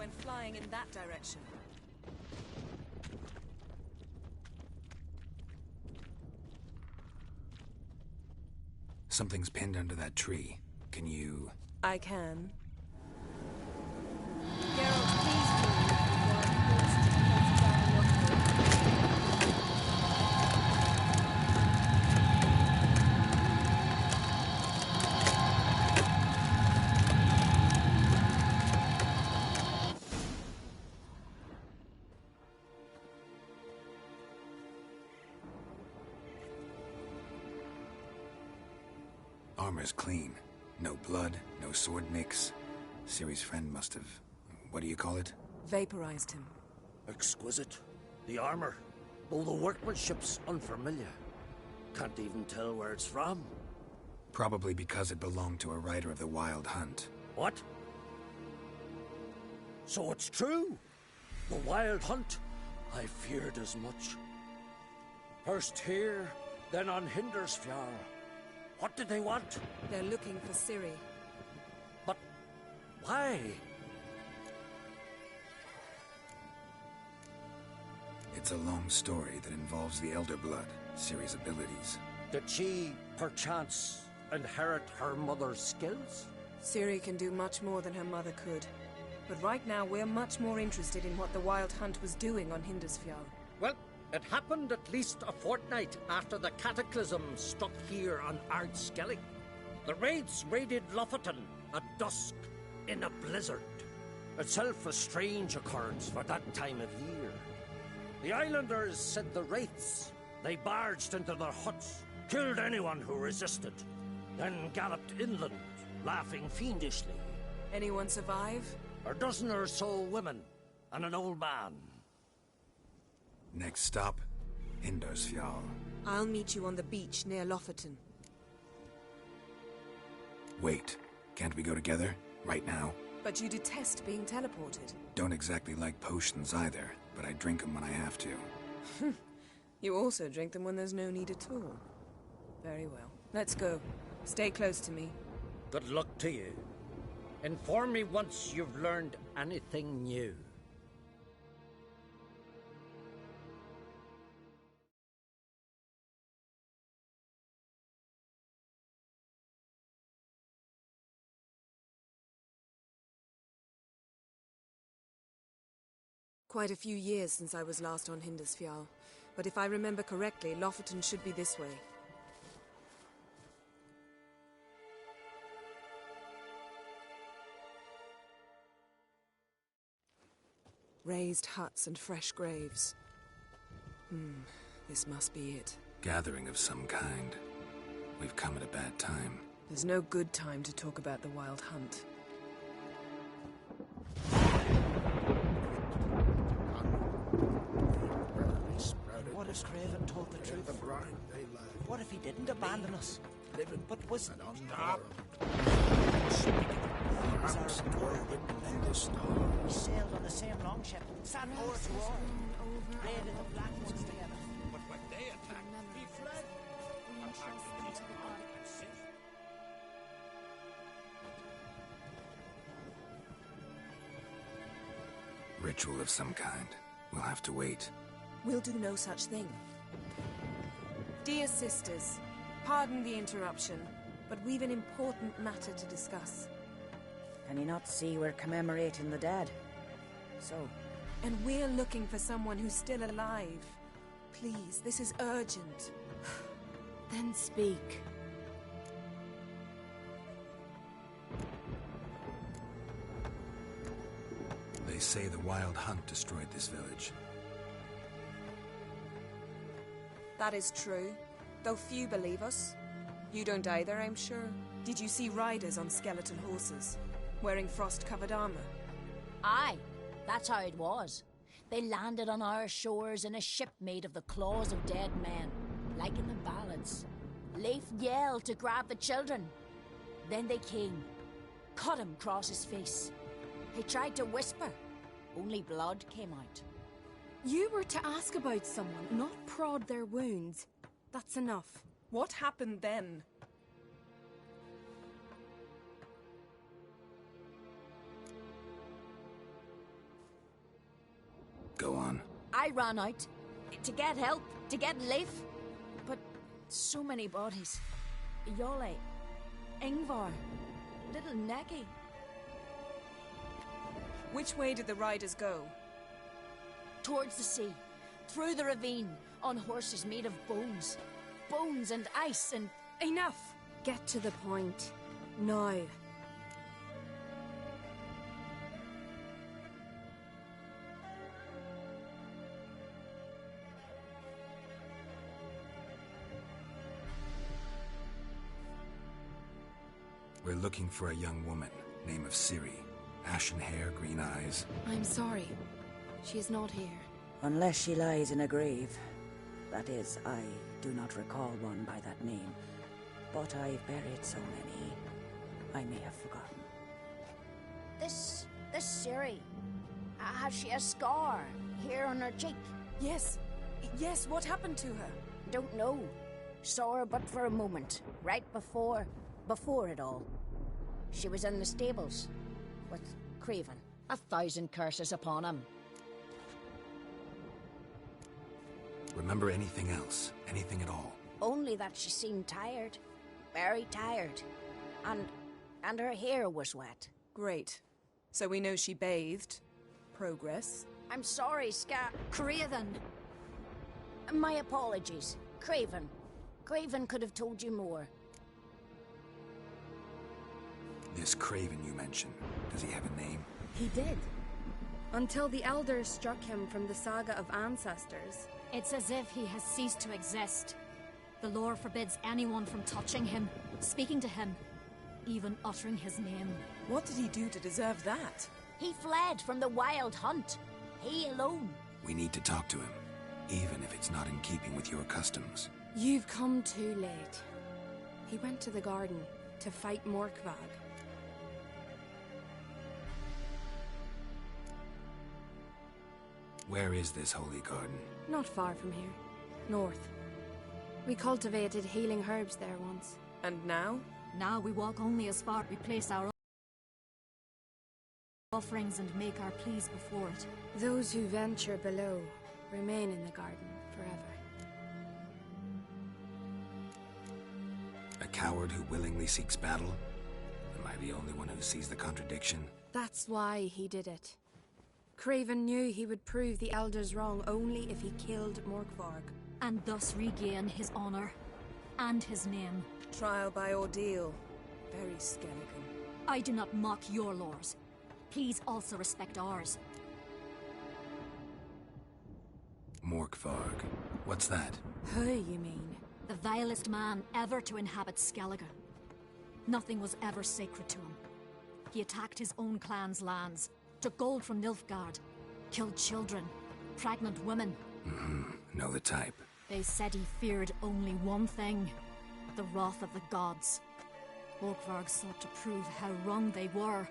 went flying in that direction. Something's pinned under that tree. Can you... I can. Geralt, please move while I force to place down your Armor's clean. No blood, no sword nicks. Ciri's friend must have... what do you call it? Vaporized him. Exquisite. The armor, though the workmanship's unfamiliar. Can't even tell where it's from. Probably because it belonged to a rider of the Wild Hunt. What? So it's true? The Wild Hunt? I feared as much. First here, then on Hindersfjall. What did they want? They're looking for Ciri. But why? It's a long story that involves the Elder Blood, Ciri's abilities. Did she, perchance, inherit her mother's skills? Ciri can do much more than her mother could. But right now, we're much more interested in what the Wild Hunt was doing on Hindersfjall. Well, it happened at least a fortnight after the cataclysm struck here on Ardskelly. The raids raided Lofoten at dusk in a blizzard. Itself a strange occurrence for that time of year. The islanders said the wraiths. They barged into their huts, killed anyone who resisted, then galloped inland, laughing fiendishly. Anyone survive? A dozen or so women and an old man. Next stop, Hindersfjall. I'll meet you on the beach near Lofoten. Wait, can't we go together? Right now? But you detest being teleported. Don't exactly like potions either, but I drink them when I have to. You also drink them when there's no need at all. Very well. Let's go. Stay close to me. Good luck to you. Inform me once you've learned anything new. Quite a few years since I was last on Hindersfjall, but if I remember correctly, Lofoten should be this way. Raised huts and fresh graves. This must be it. Gathering of some kind. We've come at a bad time. There's no good time to talk about the Wild Hunt. What if Craven told the truth? What if he didn't abandon us? But was... Stop! We sailed on the same longship, sat oar to oar, raided the Black Ones together. But when they attacked, he fled. Ritual of some kind. We'll have to wait. We'll do no such thing. Dear sisters, pardon the interruption, but we've an important matter to discuss. Can you not see we're commemorating the dead? So? And we're looking for someone who's still alive. Please, this is urgent. Then speak. They say the Wild Hunt destroyed this village. That is true, though few believe us. You don't either, I'm sure. Did you see riders on skeleton horses, wearing frost-covered armor? Aye, that's how it was. They landed on our shores in a ship made of the claws of dead men, like in the ballads. Leif yelled to grab the children. Then they came, cut him across his face. He tried to whisper, only blood came out. You were to ask about someone, not prod their wounds. That's enough. What happened then? Go on. I ran out to get help, to get Leif. But so many bodies. Yole, Ingvar, little Necky. Which way did the riders go? Towards the sea, through the ravine, on horses made of bones. Bones and ice and... Enough! Get to the point. Now. We're looking for a young woman, name of Ciri. Ashen hair, green eyes. I'm sorry. She is not here. Unless she lies in a grave. That is, I do not recall one by that name. But I've buried so many, I may have forgotten. This Ciri, has she a scar here on her cheek? Yes. Yes, what happened to her? Don't know. Saw her but for a moment, right before it all. She was in the stables with Craven. 1,000 curses upon him. Remember anything else? Anything at all? Only that she seemed tired. Very tired. And her hair was wet. Great. So we know she bathed. Progress. I'm sorry, Craven. My apologies. Craven. Craven could have told you more. This Craven you mentioned, does he have a name? He did. Until the elders struck him from the saga of ancestors. It's as if he has ceased to exist. The lore forbids anyone from touching him, speaking to him, even uttering his name. What did he do to deserve that? He fled from the wild hunt. He alone. We need to talk to him, even if it's not in keeping with your customs. You've come too late. He went to the garden to fight Morkvag. Where is this holy garden? Not far from here. North. We cultivated healing herbs there once. And now? Now we walk only as far as we place our offerings and make our pleas before it. Those who venture below remain in the garden forever. A coward who willingly seeks battle? Am I the only one who sees the contradiction? That's why he did it. Craven knew he would prove the elders wrong only if he killed Morkvarg. And thus regain his honor and his name. Trial by ordeal. Very Skelligan. I do not mock your laws. Please also respect ours. Morkvarg. What's that? Who, you mean? The vilest man ever to inhabit Skellige. Nothing was ever sacred to him. He attacked his own clan's lands, took gold from Nilfgaard, killed children, pregnant women. Know the type. They said he feared only one thing, the wrath of the gods. Morkvarg sought to prove how wrong they were,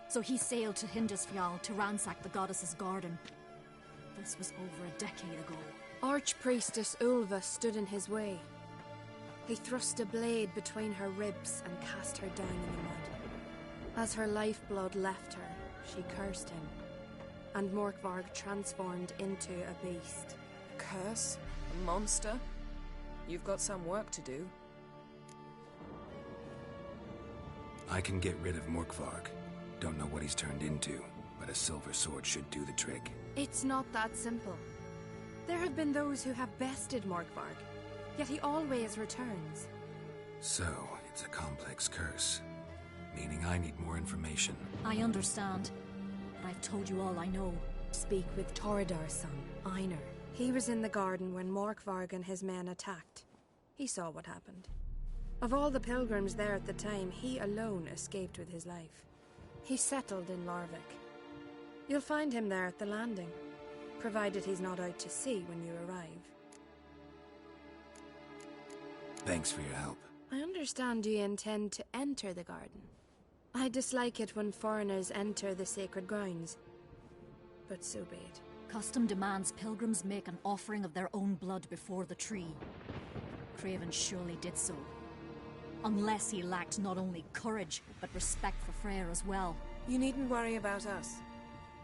so he sailed to Hindisfjall to ransack the goddess's garden. This was over a decade ago. Archpriestess Ulva stood in his way. He thrust a blade between her ribs and cast her down in the mud. As her lifeblood left her, she cursed him, and Morkvarg transformed into a beast. A curse? A monster? You've got some work to do. I can get rid of Morkvarg. Don't know what he's turned into, but a silver sword should do the trick. It's not that simple. There have been those who have bested Morkvarg, yet he always returns. So, it's a complex curse, meaning I need more information. I understand, but I've told you all I know. Speak with Torridar's son, Einar. He was in the garden when Morkvarg and his men attacked. He saw what happened. Of all the pilgrims there at the time, he alone escaped with his life. He settled in Larvik. You'll find him there at the landing, provided he's not out to sea when you arrive. Thanks for your help. I understand you intend to enter the garden. I dislike it when foreigners enter the sacred grounds, but so be it. Custom demands pilgrims make an offering of their own blood before the tree. Craven surely did so. Unless he lacked not only courage, but respect for Freyr as well. You needn't worry about us.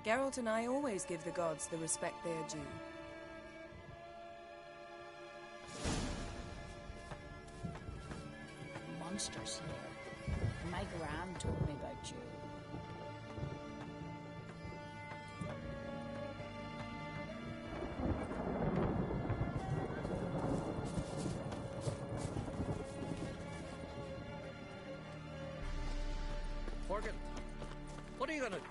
Geralt and I always give the gods the respect they are due. Monsters here. My gran told me about you. Morgan, what are you gonna do?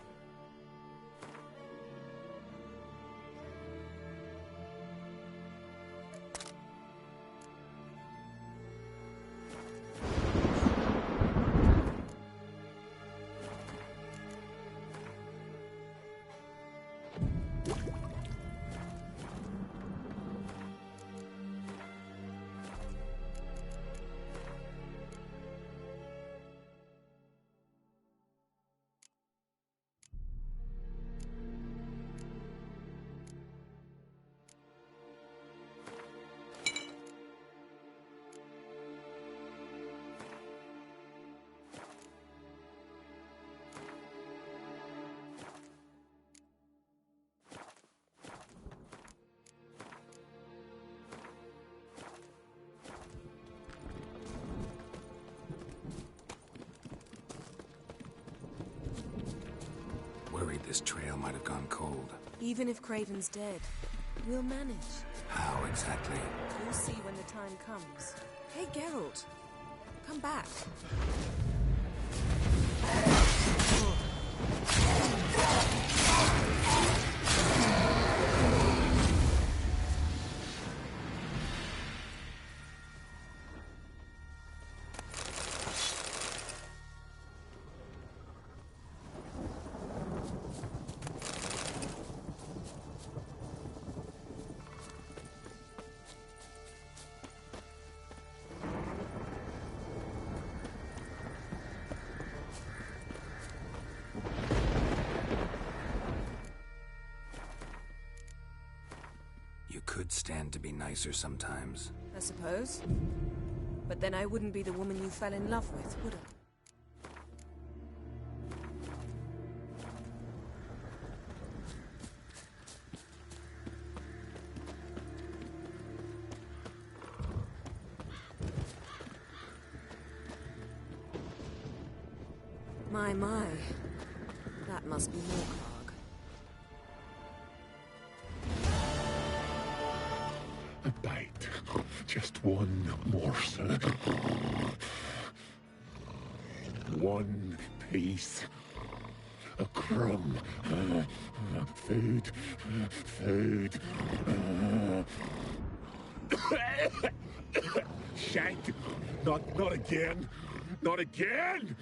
Worried this trail might have gone cold. Even if Craven's dead, we'll manage. How exactly? You'll see when the time comes. Hey, Geralt. Come back. You could stand to be nicer sometimes. I suppose. But then I wouldn't be the woman you fell in love with, would I? My. That must be Morkrag. A bite. Just one morsel. One piece. A crumb. Food. Food. Shank. Not again. Not again!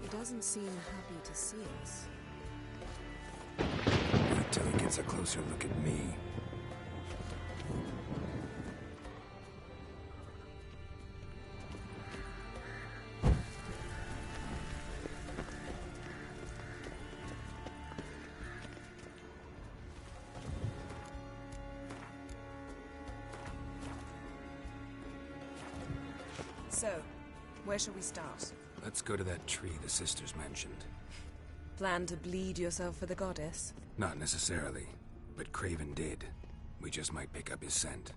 He doesn't seem happy to see us. Wait till he gets a closer look at me. So, where shall we start? Let's go to that tree the sisters mentioned. Plan to bleed yourself for the goddess? Not necessarily, but Craven did. We just might pick up his scent.